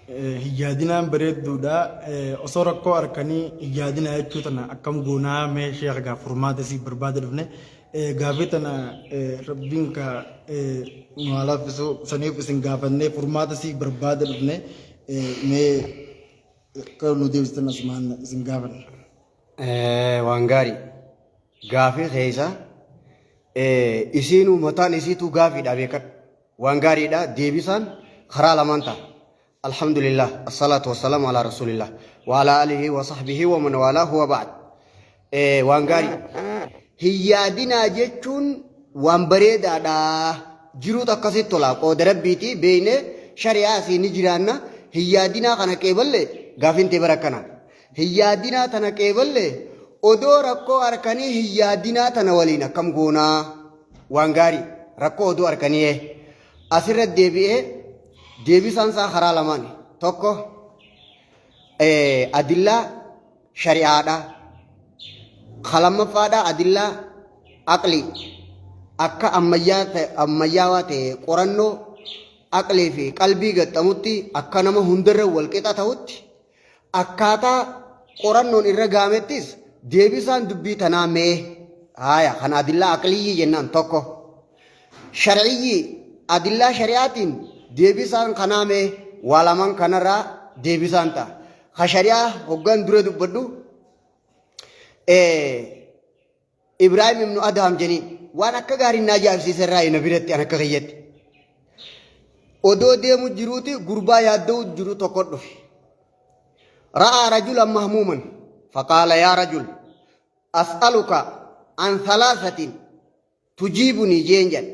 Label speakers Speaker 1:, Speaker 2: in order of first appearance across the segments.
Speaker 1: hijaadinaan bareedduudha osoo rakkoo arkanii hijaadina jechuu tana akkam goonaa mee sheekh gaa furmaata si barbaada dhufne gaafii tana rabbiin ka maalaafisu saniif isin gaafannee furmaata si barbaada dhufne mee kan nu deebistan asumaan isin gaafanne.
Speaker 2: Waan gaarii gaafii keessa isiinuu mataan isiituu gaafiidha beekan waan gaariidha deebisaan karaa lamaan ta'a. الحمد لله الصلاة والسلام على رسول الله وعلى آله وصحبه ومن والاه وبعد وانغاري هي دينا جتون وان بريدا دا جرو تكسيت طلا قود ربيتي بين شريعة نجرانا هي دينا كنا كيبل غافين تبركنا هي دينا تنا كيبل odoo rakkoo arkanii hiyyaadinaa tana waliin akkam goonaa waan gaarii rakkoo odoo arkanii asirratti deebi'ee deebisaan isaa karaa lamaan tokko adillaa shari'aadha kalamaffaadha adillaa aqlii akka ammayyaawaa ta'e qorannoo aqlii fi qalbii gaxxamutti akka nama hundarra walqixa ta'utti akkaataa qorannoon irra gaamettis deebisaan dubbii tanaa mee haya kan adillaa aqlii jennaan tokko shar'iyyi adillaa shari'aatiin deebisaan kanaa mee waa lamaan kanarraa deebisaan ta'a ka shari'aa hoggaan dura dubbadhu Ibrahim ibnu Adham jeniin waan akka gaariin naa jaabsiise irraa na biratti an akka kiyyetti odoo deemu jiruuti gurbaa yaadda'u jiru tokko dhufe ra'aa rajulan mahmuuman faqaala yaa rajul as'aluka an thalaasatin tujiibunii jeen jedhe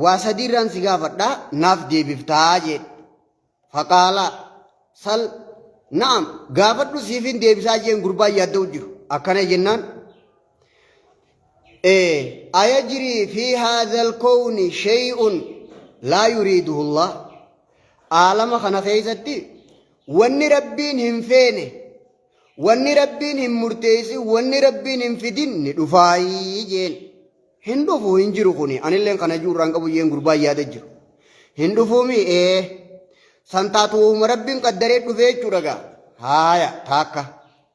Speaker 2: واسديران سيغافدا ناف ديبفتها جيد فقال سل نعم غافدو سيفين ديبسا جين غربا يادو جيرو اكنا جنان ايجري في هذا الكون شيء لا يريده الله عالم خنا خيزتي وني ربين هم فين وني ربين هم مرتيسي وني ربين هم فدين ندفاي جين هندوفو هنجرو خوني أنا اللي كنا جور رانك أبو ين غربا ياده جرو هندوفو مي سانتاتو مربين قدرت بفيت شورجا هايا تاكا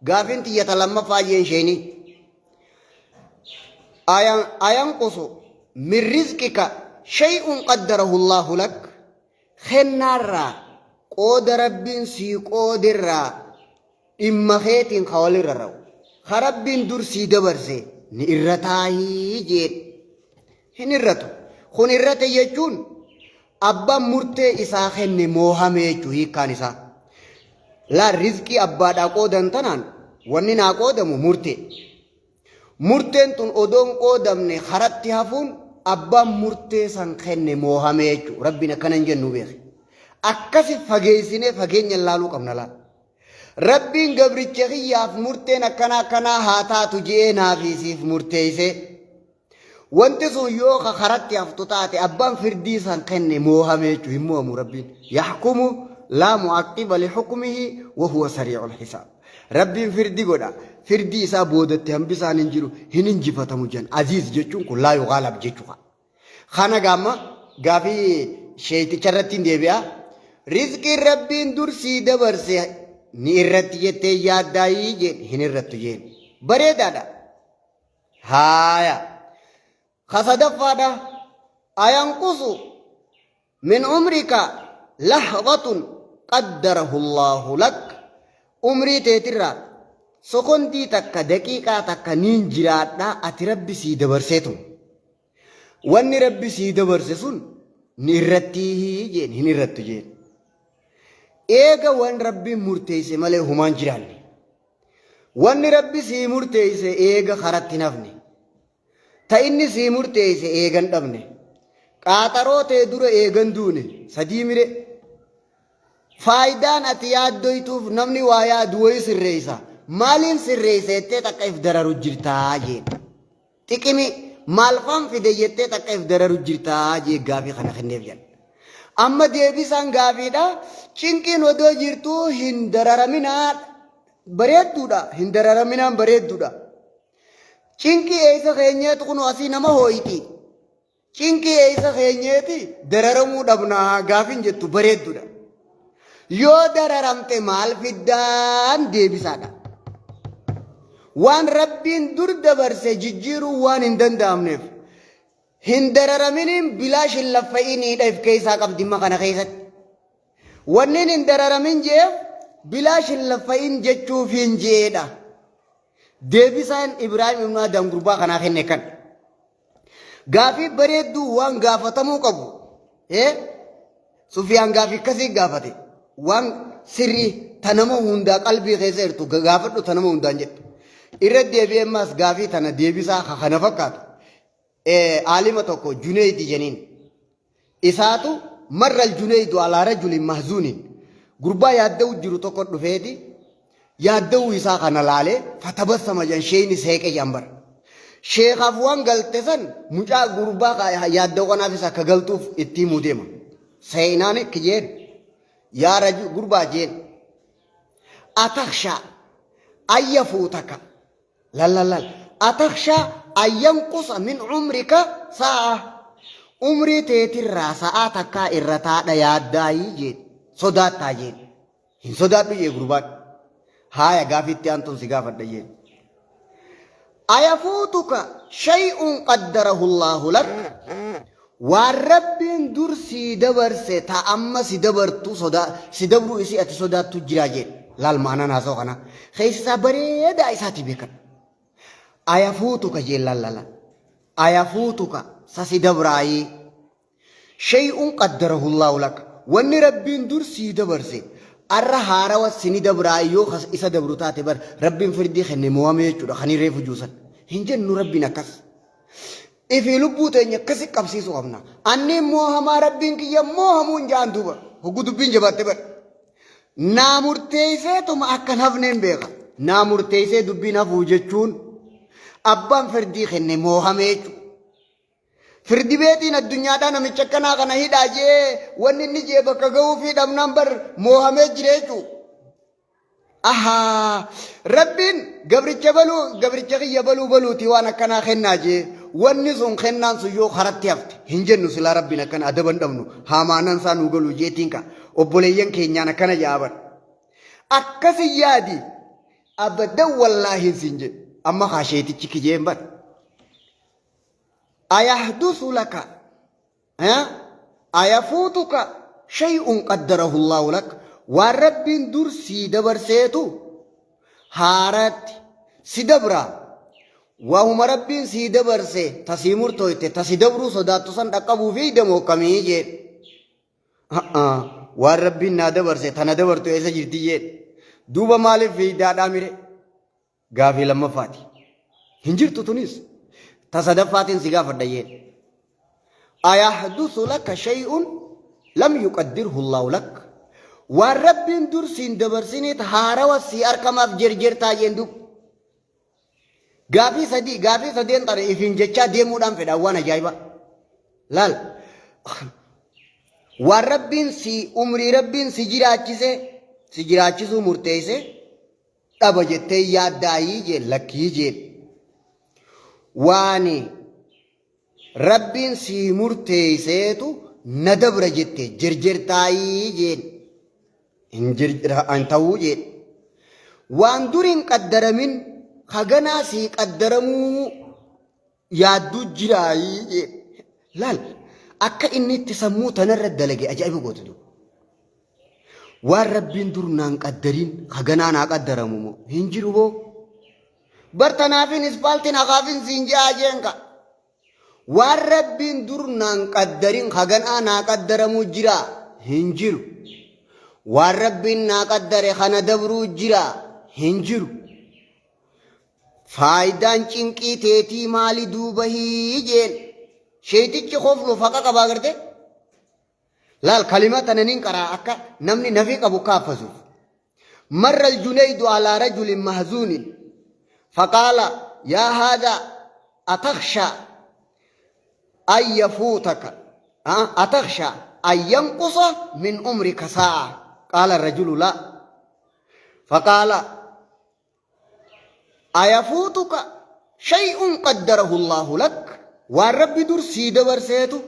Speaker 2: غافين تيجي تلما فاجين شيني أيان قصو من رزقك شيء قدره الله لك خنارا قود ربين سي قودرا إما خيتين خوالي رراو خربين دور سي دبرسي ni irrataayi jeed hin irratu kun irrate jechuun abbaan murtee isaa kenne moohame jechuu hiikkaan isaa laa rizqii abbaadhaa qoodan tanaan wanni naa qoodamu murteen tun odoon qoodamne haratti hafuun abbaan murtee san kenne moohame jechuu rabbiin akkanan jennu beeke akkasi fageessinee fageenya laaluu qabna laa ربين قبر الشيخياف مرتين كنا هاتاتو جينا في سيف مرتيسي وانتسو يوخا خرطي افتطاتي أبان فرديسان قني موهميتو هموهم ربين يحكم لا معقب لحكمه وهو سريع الحساب ربين فردي قدا فرديسا بودتي هم بسان انجرو هننجي فتمجان عزيز جيشون كل لا يغالب جيشوها خانا قاما قافي شيطي چرتين دي بيا رزق ربين دور سيدة برسي ni irratti jettee yaaddaayii jeen hin irrattu jeen bareedaadha haaya kasadaffaadha ayanqusu min umrika lahdatun qaddarahu allahu lak umrii teetirraa sokondii takka daqiiqaa takka niin jiraadha ati rabbi sii dabarseetu wanni rabbi sii dabarse sun ni irratti jeen hin irrattu jeen eega wan rabbi murteeyse malee humaan jiraanne wanni rabbi sii murteeyse eega karatti nafne ta inni sii murteeyse eegan dhabne qaaxaroo tee dura eegan duune sadii mire faayidaan ati yaaddoytuuf namni waa yaadu wayi sirreeysa maaliin sirreeyse jettee takka if dararu jirtaa jee xiqimi maalfaan fide jettee takka if dararu jirtaa jee gaafii kana kenneef jedha amma deebisaan gaafiidha cinqiin odoo jirtuu hin dararaminaa bareedduudha hin dararaminaan bareedduudha cinqii eessa keenyeetu kun asii nama hooyti cinqii eessa keenyeeti dararamuu dhabnaa gaafin jettu bareeddudha. Yoo dararamte maal fiddaan deebisaadha. Waan rabbiin dur dabarse jijjiiruu waan hin danda'amneef hin dararaminiin bilaash hin laffa'iniidha if keessaa qabdimma kana keessatti. Wannin hin dararamin jeef bilaash hin laffa'in jechuuf hin jeedha. Deebisaan Ibraahim ibn Adam gurbaa kanaa kenne kan. Gaafii bareedduu waan gaafatamuu qabu. Sufiyaan gaafii akkasii gaafate. Waan sirrii tanama hundaa qalbii keessa jirtu gaafadhu tanama hundaan jedhu. Irra deebi'ee ammas gaafii tana deebisaa kana fakkaatu. Aalima tokko Junayd jeniin. Isaatu marra Junaydu alaa rajulin mahzuunin. Gurbaa yaadda'u jiru tokko dhufeeti. Yaadda'u isaa kana laalee fatabassama jan sheeyni seeqee jambar. Sheekaaf waan galte san mucaa gurbaa yaadda'u kanaafis akka galtuuf itti himuu deema. Seenaan ekki jeen. Yaa rajul gurbaa jeen. Atakshaa ayya fuutaka. Lallallal. Atakshaa ayyan qusa min umrika sa'a. Umrii teetirraa sa'aa takkaa irra taadha yaaddaayii jeen. Sodaattaa jeen. Hin sodaadhu jee gurbaan. Haaya gaafitti aantuun si gaafadha jeen. Ayafuutuka shay'un qaddarahu Allahu lak. Waan rabbiin dur si dabarse ta amma si dabartu si dabruu isii ati sodaattu jira jeen. Laal maanaan haasa'u kana. Keessa bareedaa isaati beekan. Ayafuutuka jeen lallala. Ayafuutuka sasi dabraayii. Shay'un qaddarahu Allahu lak. Wanni rabbiin dur si dabarse. Arra haarawa sini dabraayii yoo isa dabru taate bar rabbiin firdii kenne mo'ame jechuudha kan reefu juusan. Hin jennu rabbiin akkas. Ifi lubbuu teenya akkasi qabsiisuu qabna. Anneen moohamaa rabbiin kiyya moohamuu hin jaan duuba. Hogguu dubbiin jabaatte bar. Naa murteesseetuma akkan hafneen beeka. Naa murteessee dubbiin hafuu jechuun abbaan firdii kenne mo'ame jechuudha. Firdi beetiin addunyaadhaa namicha akkanaa kana hidhaa jee wanni inni jee bakka ga'uu fi dhabnaan bar moohamee jira jechuudha. Ahaa rabbiin gabricha kiyya baluuti waan akkanaa kennaa jee wanni sun kennaan sun yoo karatti hafte hin jennu silaa rabbiin akkana adaban dhabnu haamaanan isaa nuu galuu jeetiin ka obboleeyyan keenyaan akkana jaaban. Akkasi yaadi abaddan wallaahi siin jedhu amma haasheetichi kijeen bar. أيحدث لك أيفوتك شيء قدره الله لك والرب در سيدبر سيتو هارت سيدبرا وهم رب سيدبر سي تسيمور تويت تسيدبرو صداتو سن تقبو في دمو كميجي والرب نادبر سي تندبر تو إيسا جرتي دوبا مالي في دادا ميري غافي لما فاتي هنجر تونيس تصدفات سيغا فرديين أيحدث لك شيء لم يقدره الله لك والرب در سين دبر سيني تهارا وسيار كما في جرجر تاجين دوب غافي سدين ترى إفين جتشا ديمو دام في دوانا جايبا لال والرب سي أمري رب سي جراچسو مرتيسي تبا جتي ياد دايي جين لكي جين واني ربين سي مرتيسيتو ندبر جتي جرجر تاي جين انتو جين وان دورين قدر من خغنا سي قدرمو يادو جراي جين لال اكا اني تسمو تنرد دلقي اجائب قوتدو وان ربين دور نان قدرين خغنا نا قدرمو هنجرو بو برتنافين اسبالتين اخافين سينجا جنكا والربين درنان قدرين خغن انا قدر مجرا هنجرو والربين نا قدر خنا دبرو جرا هنجرو فايدان چنقي تيتي مالي دوبهي جين شيتي خوف لو فقا قبا کرتے لال كلمه تنين قرا اكا نمني نفيق ابو كافزو مر الجنيد على رجل محزون فقال يا هذا أتخشى أن يفوتك أتخشى أن ينقص من عمرك ساعة قال الرجل لا فقال أيفوتك شيء قدره الله لك waan rabbi dur sii dabarseetu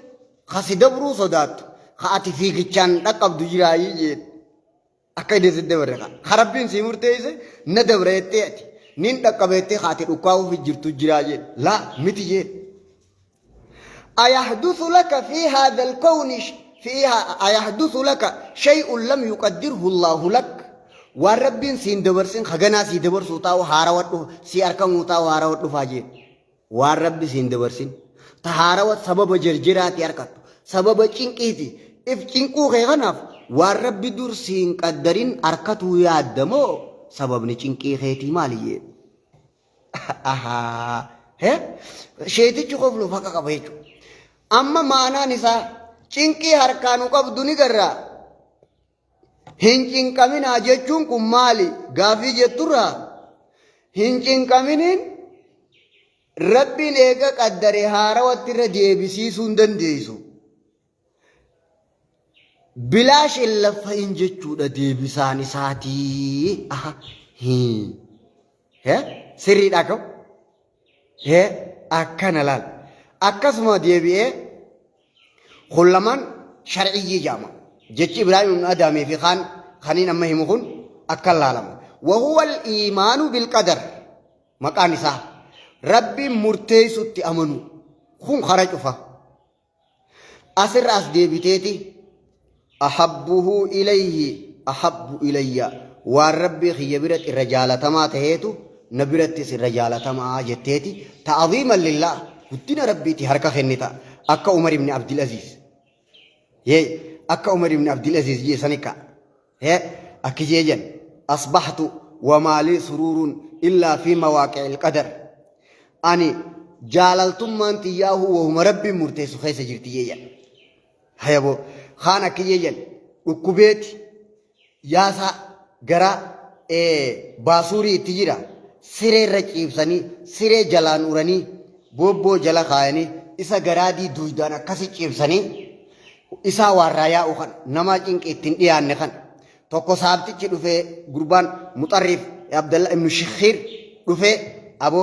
Speaker 2: kasi dabruu sodaattu ka ati fiigichaan dhaqqabdu jiraayii jeen akka idee sitti dabarre ka rabbiin sii murteeyse na dabreettee ati nin dhaqqabeettee ka ati dhukkaa'uuf jirtu jiraa jeen laa miti jeen أيحدث لك في هذا الكون أيحدث لك شيء لم يقدره الله لك والرب سين دبرسين خجنا سي دبر سوتاو هاروت سي أركم وتاو هاروت فاجين والرب سين دبرسين تهاروت سبب جرجرات يركت سبب چينكيتي إف چينكو خيغناف والرب دور سين قدرين أركتو يادمو سبب نچينكي خيتي ماليه أها هه شيتي چوكو فلو فكا كبهيچو أما معنا نساء چينكي هركانو قبضوني قرر هنچين كمين آجيچون كمالي غافي جتورا هنچين كمينين ربين ايقا قدري هارا واتر ديبسي سندن ديسو بلاش اللفا انجيچو دا ديبساني ساتي اها هين هي سري داكو هي اكنا لال أكسما ديبيه خلمان شرعي جامع جتي إبراهيم من آدم في خانين أما يمكن أكل العالم وهو الإيمان بالقدر مكان صح ربي مرتيس تأمنو خون خرج فا أسر أس ديبيتي أحبه إليه أحب إلي والرب خيبرت الرجالة ما تهيتو نبرت الرجالة ما جتيتي تعظيما لله ودنا ربيتي حركة خنيتا أكا عمر بن عبد العزيز يي أكا عمر بن عبد العزيز يي سنكا هي أكي جيجن أصبحت وما لي سرور إلا في مواقع القدر أني جاللتم من تياه وهم ربي مرتيس خيس جرتي يي هيا بو خان أكي جيجن وكبيت ياسا غرا باسوري تجيرا سيري رجيب سني سيري جلان وراني بوبو جلا خايني إسا غرادي دوجدانا كسي چيبساني إسا ورايا أخان نما جنك اتن ديان نخان توقو صاحبتي چي دفع قربان مطرف عبد الله ابن شخير دفع أبو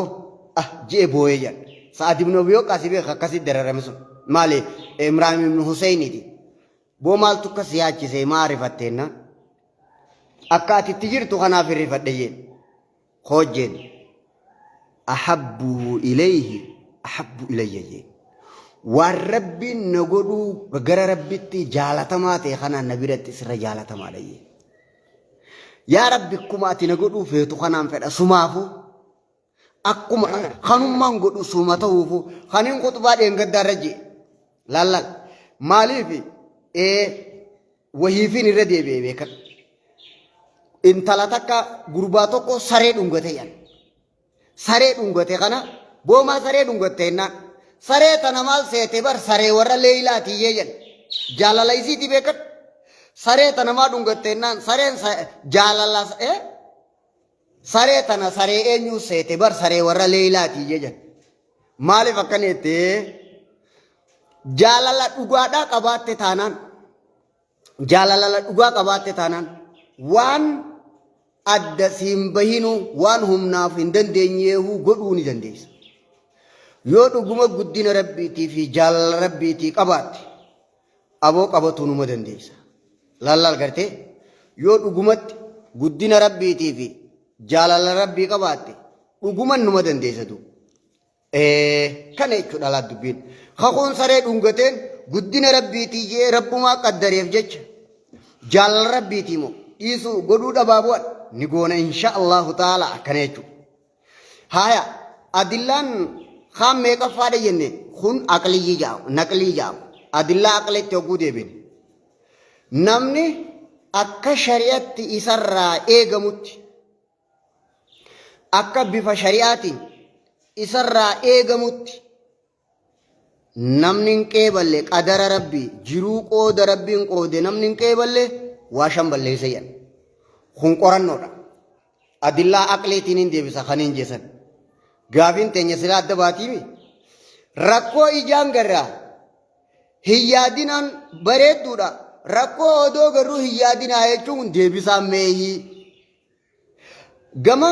Speaker 2: جي بوئي جان سعد ابن أبيو كاسي بيخا كاسي درر رمسون مالي إمران ابن حسيني دي بو مال توقع سياج سي معرفتين أكاتي تجير تخانا في رفت ديين خوج جين أحبه إليه أحب إلي والرب نقولو بقر ربتي جالتماتي خنا نبيرت سر جالتمالي يا رب كماتي نقولو فيتو خنا فدا سمافو أكما خنوم ما نقولو سماتوفو خنين خطبا دين قدرجي لا مالي في وهي في نردي بيبيك إن تلاتك غرباتوكو سري دونغتيان سري دونغتي خنا بوما سري دونغتينا سري تنمال سيتبر سري ورا ليلا تيجن جالا ليسي تبيكت سري تنما دونغتينا سري جالا سري تنا سري إنيو سيتبر سري ورا ليلا تيجن مالي فكنيتي جالا لا دوغادا كبات تانان جالا لا دوغا كبات تانان وان adda siin bahinu waan humnaaf hin dandeenyeehu godhuu ni dandeessa yoo dhuguma guddina rabbiitii fi jaalala rabbiitii qabaatte aboo qabatuu numa dandeessa lallaal gartee yoo dhugumatti guddina rabbiitii fi jaalala rabbii qabaatte dhuguman numa dandeessa du kana jechuudha laa dubbiin haquun saree dhungateen guddina rabbiitii jee rabbumaa qaddareef jecha jaalala rabbiitii moo dhiisuu godhuu dhabaabu'an نقول إن شاء الله تعالى كنيتو هايا أدلان خام ميكا فادي يني خون أقلي جاو نقلي جاو أدلا أقلي توقودي بين نمني أكا شريعت إسرى إيغموت أكا بفا شريعت إسرى إيغموت نمنين كيبالي قدر ربي جروق قود ربي قود نمنين كيبالي واشم بالي سيان خون قران نورا أدلة أقليتين إندي بس خانين جسن غافين تنيا سلا دباتي مي ركو إجان غرا هيادينان بريد دورا ركو أدو غرو هيادين آيچون دي بسا ميهي غما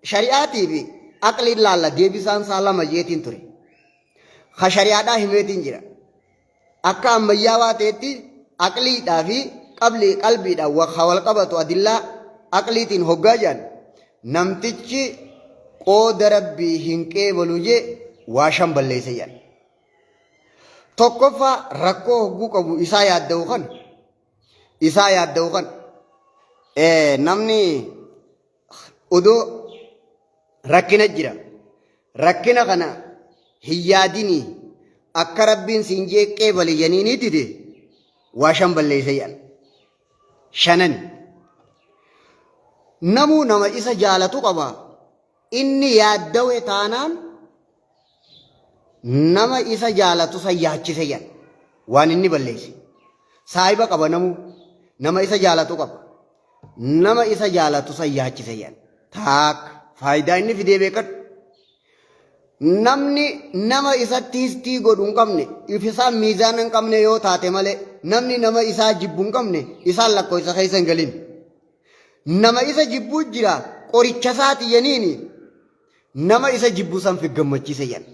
Speaker 2: شريعتي بي أقلي لالا دي بسان سالا مجيتين توري khashariyaadhaa himeetiin jira akka ammayyaawaa ta'etti aqliidhaa fi qalbiidhaan wal qabatu adillaa aqliitiin hoggaa jaan namtichi qooda rabbii hin qeebalu jee waa shan balleessa jedhan tokkoffaa rakkoo hogguu qabu isaa yaadda'u kan namni odoo rakkina jira rakkina kana hin yaadinii akka rabbiin siin jee qeebale janiinii dide waa shan balleessa jedhan shanan namuu nama isa jaalatu qaba inni yaaddawe taanaan nama isa jaalatu san yaachise jedhan waan inni balleesse saahiba qaba namuu nama isa jaalatu qaba nama isa jaalatu san yaachise jedhan taakka faayidaa inni fidee beekadhu namni nama isatti histii godhu hin qabne ifisaan miizaana hin qabne yoo taate malee namni nama isaa jibbu hin qabne isaan lakkoo isa keessa hin galin nama isa jibbuu jira qoricha isaati jeniini nama isa jibbuu san fi gammachiise jedhan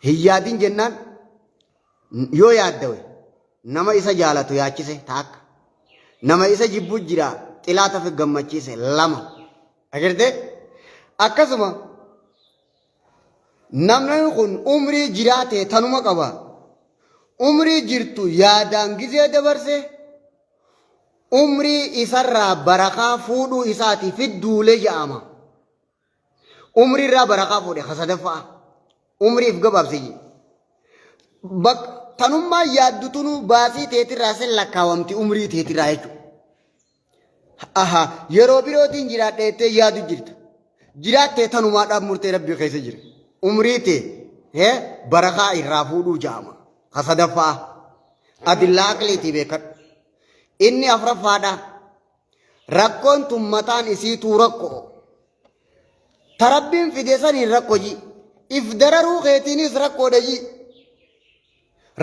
Speaker 2: hin yaadin jennaan yoo yaaddawe nama isa jaalatu yaachise taakka nama isa jibbuu jira xilaata fi gammachiise lama agartee akkasuma namni kun umrii jiraate tanuma qaba umrii jirtu yaadaan gizee dabarse umrii isarraa barakaa fuudhuu isaati fidduulee jedhama umrii irraa barakaa fuudhe hasadaffaa umriif gabaabse tanummaa yaaddutunu baasii teetirraa sen lakkaawamti umrii teetirraa jechuudha yeroo birootiin jiraadheettee yaadu jirta jiraattee tanumaadhaaf murtee rabbii keessa jira umrii tee barakaa irraa fuudhuu jedhama hasadaffaa adillaa aqliitii beekadhu inni afraffaadha rakkoon tun mataan isiituu rakkoo tarabbiin fide saniin rakkoo ji if dararuu keetiinis rakkoodha ji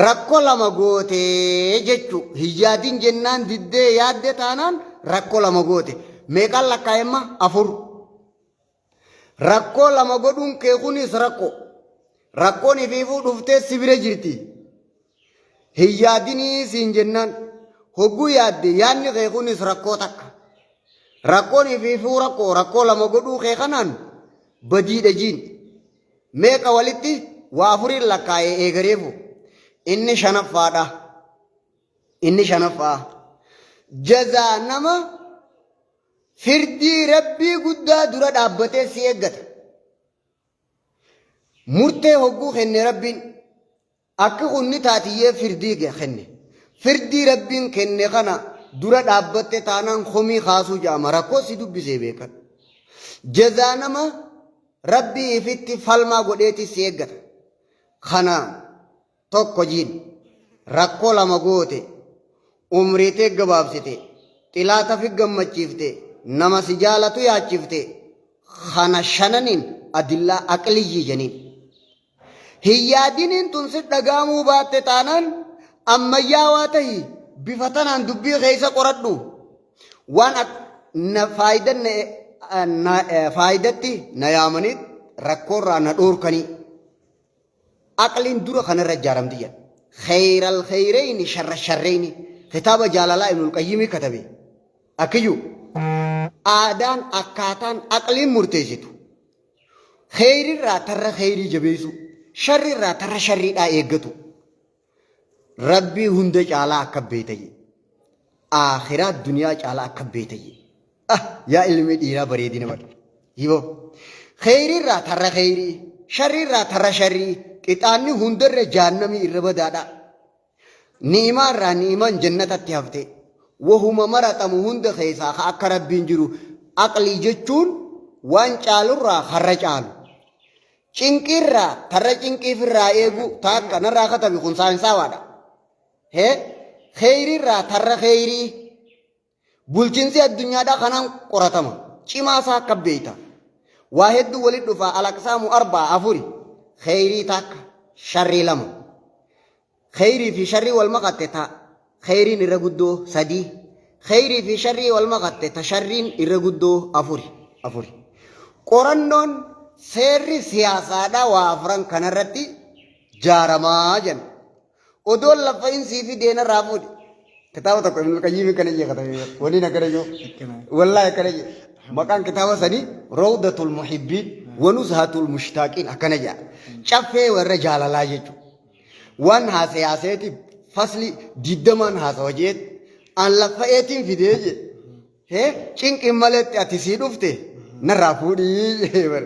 Speaker 2: rakkoo lama gootee jechu hiyyaadin jennaan diddee yaadde taanaan rakkoo lama goote meeqaan lakkaa'emma afur rakkoo lama godhuun kee kunis rakkoon ifiifuu dhuftee sibire jirti hiyyaadinii siin jennaan hogguu yaadde yaadni kee kunis rakkoo takka rakkoon ifiifuu rakkoo lama godhuu kee kanaan badiidha jiin meeqa walitti waa afuriin lakkaa'ee eegareefu inni shanaffaa jazaa nama firdii rabbii guddaa dura dhaabbatee si eeggata murtee hogguu kenne rabbiin akka kunni taatiyyee firdii kenne firdii rabbiin kenne kana dura dhaabbatte taanaan komii kaasuu jedhama rakkoo si dubbisee beekan jazaa nama rabbii ifitti falmaa godheeti si eeggata kana tokko jiin rakkoo lama goote umriitee gabaabsite xilaata fi gammachiifte nama si jaalatu yaachifte kana shananiin adillaa aqliyyii janiin hiyyaadiniin tun si dhagaamuu baatte taanaan ammayyaawaa tahi bifa tanaan dubbii keessa qoradhu waan faayidatti na yaamaniit rakkoorraa na dhoorkanii aqliin dura kanarra ijaaramti jedha khayral khayrayni sharra sharrayni kitaaba jaalalaa ibnul qayyimii katabe akkiyyuu aadaan akkaataan aqliin murteessitu khayrirraa tarra khayrii jabeessu sharrirraa tarra sharriidhaa eeggatu rabbii hunda caalaa akka beetaye akhiraa duniyaa caalaa akka beetaye yaa ilmi dhiiraa bareedina badha hiboo khayrirraa tarra khayrii sharrirraa tarra sharrii qixaanni hundarra jaannamii irra badaadha ni'imaarraa ni'imaan jannatatti hafte wahuma maraxamu hunda keessaa akka rabbiin jiru aqlii jechuun waan caalurraa harra caalu cinqiirraa tarra cinqiifirraa eegu taakka narraa katabi kun saayinsaawaadha kheyriirraa tarra kheyrii bulchiinsi addunyaadhaa kanaan qoratama cimaasaa akka beeyta waa hedduu walit dhufaa alaqsaamu arbaa afuri kheyrii taakka sharrii lama kheyrii fi sharrii wal maqatte ta kheyriin irra guddoo sadii kheyrii fi sharrii wal maqatte ta sharriin irra guddoo afuri qorannoon seerri siyaasaadhaa waa afran kanarratti jaaramaa jen odoon lafa insii fi deena raafuudhi kitaaba tokko ibnu qayyimi kana jee katame wani na kana joo wallahi kana jee maqaan kitaaba sanii rawdatul muhibbiin wa nuzhatul mushtaqin akkana jaa caffee warra jaalalaa jechuudha waan haasayaseeti fasli diddaman haasawa jeet an lafa eetiin fidee jee cinqin maletti ati sii dhufte narraa fuudhii bar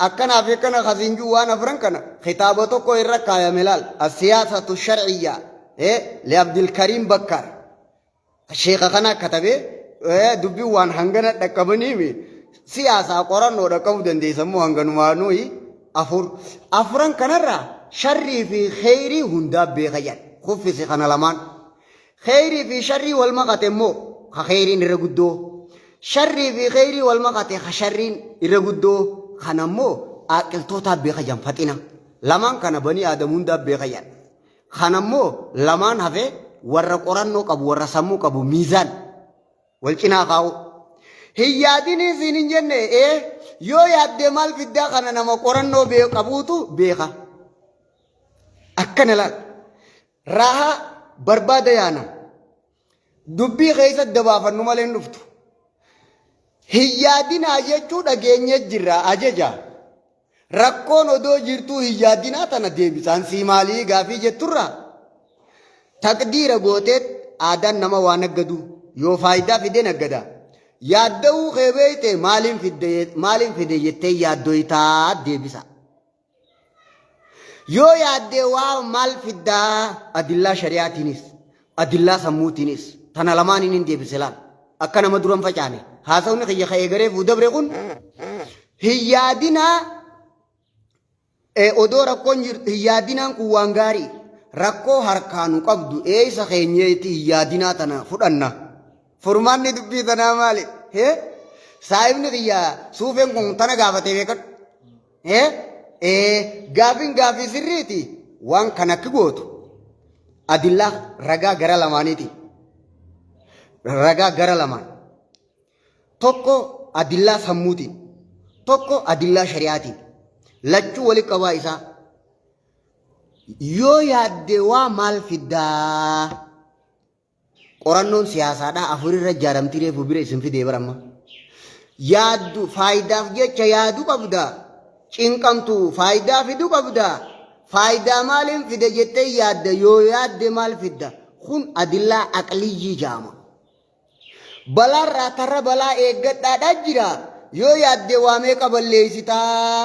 Speaker 2: akkanaaf akkana khazinjuu waan afran kana kitaaba tokko irra kaayame laal as-siyaasatu shar'iyya li Abdul Karim Bakkar sheekha kana katabe dubbi waan hangana dhaqqabanii siyaasa qorannoo dhaqqabu dandeessamuu hanganumaanuu afran kanarraa sharrii fi khayrii hundaa beekayan kuffisi kana lamaan khayrii fi sharrii wal maqate immoo ka khayriin irra guddoo sharrii fi khayrii wal maqate ka sharriin irra guddoo kanammoo aqiltootaaf beekayan faxina lamaan kana banii aadam hundaaf beekayan kanammoo lamaan hafe warra qorannoo qabu warra sammuu qabu miizaan wal cinaa kaa'u hin yaadinii siin hin jenne yoo yaaddee maal fiddaa kana nama qorannoo qabuutu beeka akkana laal raahaa barbaada yaana dubbii keessa dabaafannu malee hin dhuftu hin yaadinaa jechuu dhageenye jirra ajaja rakkoon odoo jirtuu hin yaadinaa tana deebisaan sii maalii gaafii jetturra taqdiira gooteet aadaan nama waan naggadu yoo faayidaa fide naggada yaadda'uu keebeeyte maaliin fide jettee yaaddoytaa deebisa yoo yaaddee waa maal fiddaa adillaa shari'aatiinis adillaa sammuutiinis tana lamaaniin hin deebise laal akka nama duran facaane haasawni kiyya ka'ee garee fuudabre kun hin yaadinaa odoo rakkoon jirtu hin yaadinaan kun waan gaarii rakkoo harkaanu qabdu eeysa keenyeeti hin yaadinaa tana fudhanna furmaanni dubbii tanaa maali saayibni kiyya suufeen kun tana gaafatee beekadhu gaafin gaafii sirriiti waan kan akki gootu adillaa ragaa gara lamaaniiti ragaa gara lamaan tokko adillaa sammuutiin tokko adillaa shari'aatiin lachuu wali qabaa isaa yoo yaadde waa maal fiddaa qorannoon siyaasaadhaa afurirra jaaramtii reefu bira isin fidee baramma yaaddu faayidaaf jecha yaadu qabda cinqamtu faayidaa fidu qabda faayidaa maaliin fide jettee yaadda yoo yaadde maal fidda kun adillaa aqliyyii jaama balaarraa tarra balaa eeggadhaadhaa jira yoo yaadde waa meeqa balleessitaa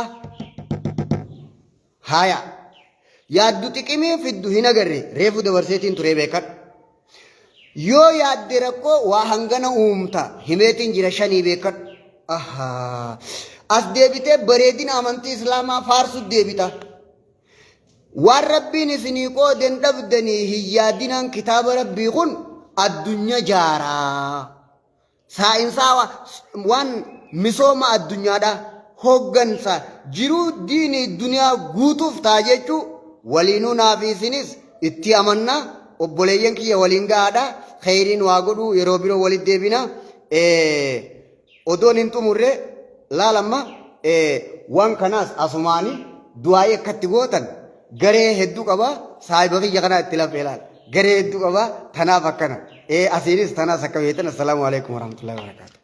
Speaker 2: haya yaaddu xiqimii fiddu hin agarre reefu dabarseetiin turee beekadhu yoo yaadde rakkoo waa hangana uumta himeetiin jira shanii beekadhu as deebitee bareedina amantii islaamaa faarsu deebita waan rabbiin isinii qooden dhabdanii hin yaadinaan kitaaba rabbii kun addunyaa jaaraa saayinsaa waan misooma addunyaadha hoggansa jiruu diinii duniyaa guutuuf taa jechuu waliinuu naaf isinis itti amannaa obboleeyyan kiyya waliin gahaadha khayriin waa godhuu yeroo biroo walit deebina odoon hin xumurre laalamma waan kanaas asumaanii du'aayee akkatti gootan garee hedduu qaba saahiba kiyya kanaa itti lafee laal garee hedduu qaba tanaaf akkana asiinis tanaas akka beektan assalaamu alaikum warahmatullahi wabarakatuh